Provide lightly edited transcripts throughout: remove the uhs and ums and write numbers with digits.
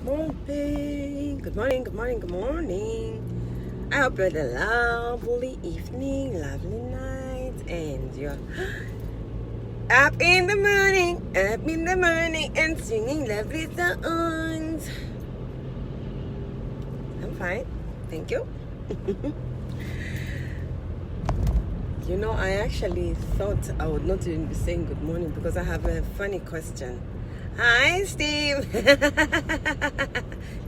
morning. Good morning, good morning, good morning. I hope you had a lovely evening, lovely night, and you're up in the morning, and singing lovely songs. I'm fine, thank you. You know, I actually thought I would not even be saying good morning because I have a funny question. Hi, Steve.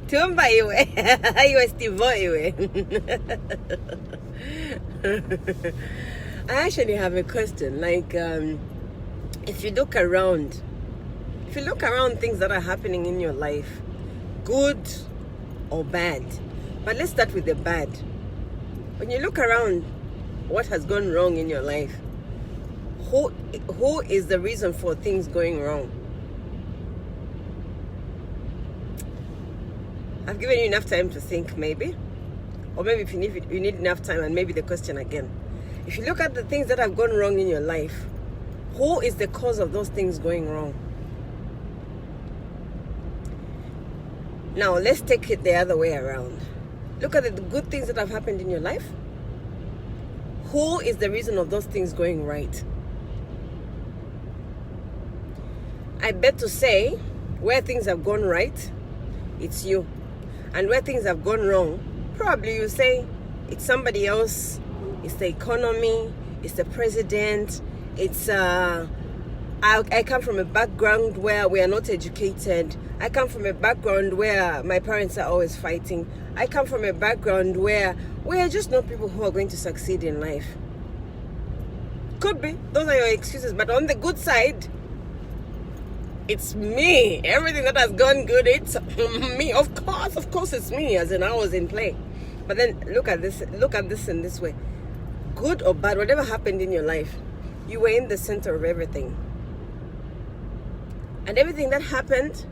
Tumba iwe. Iwe Steve iwe. I actually have a question. Like, if you look around things that are happening in your life, good or bad. But let's start with the bad. When you look around what has gone wrong in your life, who is the reason for things going wrong? I've given you enough time to think, maybe. Or maybe if you need enough time, and maybe the question again. If you look at the things that have gone wrong in your life, who is the cause of those things going wrong? Now, let's take it the other way around. Look at the good things that have happened in your life. Who is the reason of those things going right? I bet to say, where things have gone right, it's you. And where things have gone wrong, probably you say it's somebody else, it's the economy, it's the president, it's I come from a background where we are not educated. I come from a background where my parents are always fighting. I come from a background where we are just not people who are going to succeed in life. Could be, those are your excuses, but on the good side, it's me. Everything that has gone good, it's me. Of course it's me, as in I was in play. But then look at this in this way. Good or bad, whatever happened in your life, you were in the center of everything. And everything that happened,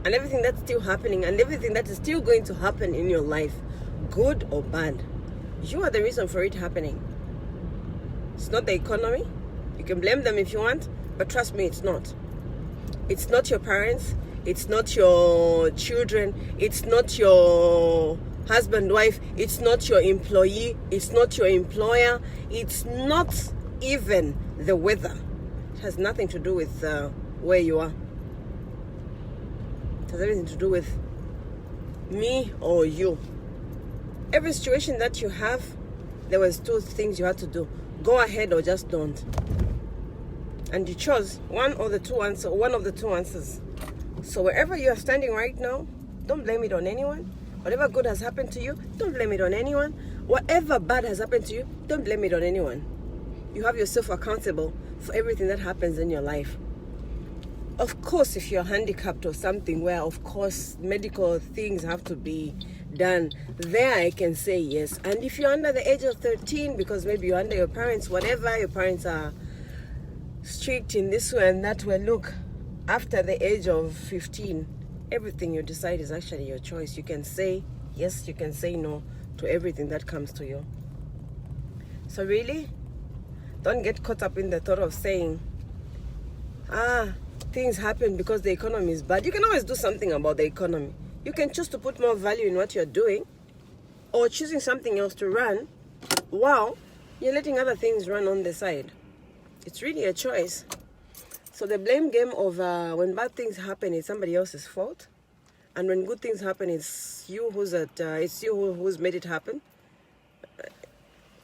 and everything that's still happening, and everything that is still going to happen in your life, good or bad, you are the reason for it happening. It's not the economy. You can blame them if you want, but trust me, it's not. It's not your parents, it's not your children, it's not your husband, wife, it's not your employee, it's not your employer, it's not even the weather. It has nothing to do with where you are. It has everything to do with me or you. Every situation that you have, there was two things you had to do. Go ahead or just don't. And you chose one of the two answers. So wherever you are standing right now, don't blame it on anyone. Whatever good has happened to you, don't blame it on anyone. Whatever bad has happened to you, don't blame it on anyone. You have yourself accountable for everything that happens in your life. Of course, if you're handicapped or something where, of course, medical things have to be done, there I can say yes. And if you're under the age of 13, because maybe you're under your parents, whatever, your parents are strict in this way and that way, look, after the age of 15, everything you decide is actually your choice. You can say yes, you can say no to everything that comes to you. So really, don't get caught up in the thought of saying, things happen because the economy is bad. You can always do something about the economy. You can choose to put more value in what you're doing, or choosing something else to run while you're letting other things run on the side. It's really a choice. So the blame game of when bad things happen, it's somebody else's fault, and when good things happen, it's you who's made it happen.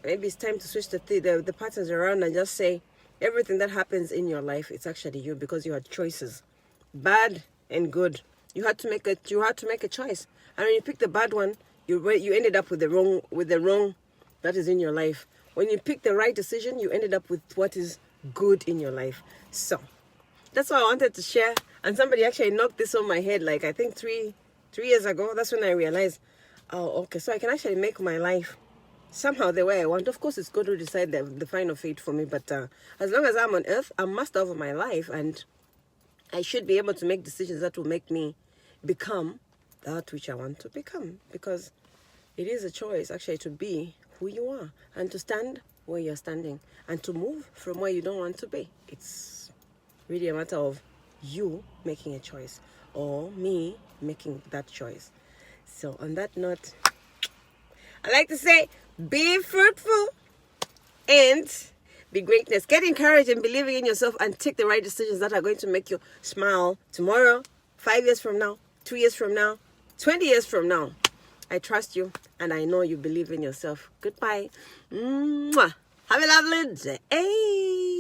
Maybe it's time to switch the patterns around and just say everything that happens in your life, it's actually you, because you had choices, bad and good. You had to make a choice, and when you pick the bad one, you ended up with the wrong that is in your life. When you pick the right decision, you ended up with what is good in your life. So that's what I wanted to share. And somebody actually knocked this on my head, like I think three years ago. That's when I realized, oh, okay, so I can actually make my life somehow the way I want. Of course, it's God who decide the final fate for me, but as long as I'm on earth, I'm master over my life, and I should be able to make decisions that will make me become that which I want to become, because it is a choice actually to be who you are and to stand where you're standing and to move from where you don't want to be. It's really a matter of you making a choice or me making that choice. So on that note, I like to say, be fruitful and be greatness. Get encouraged and believing in yourself and take the right decisions that are going to make you smile tomorrow, 5 years from now, 2 years from now, 20 years from now. I trust you and I know you believe in yourself. Goodbye. Mwah. Have a lovely day.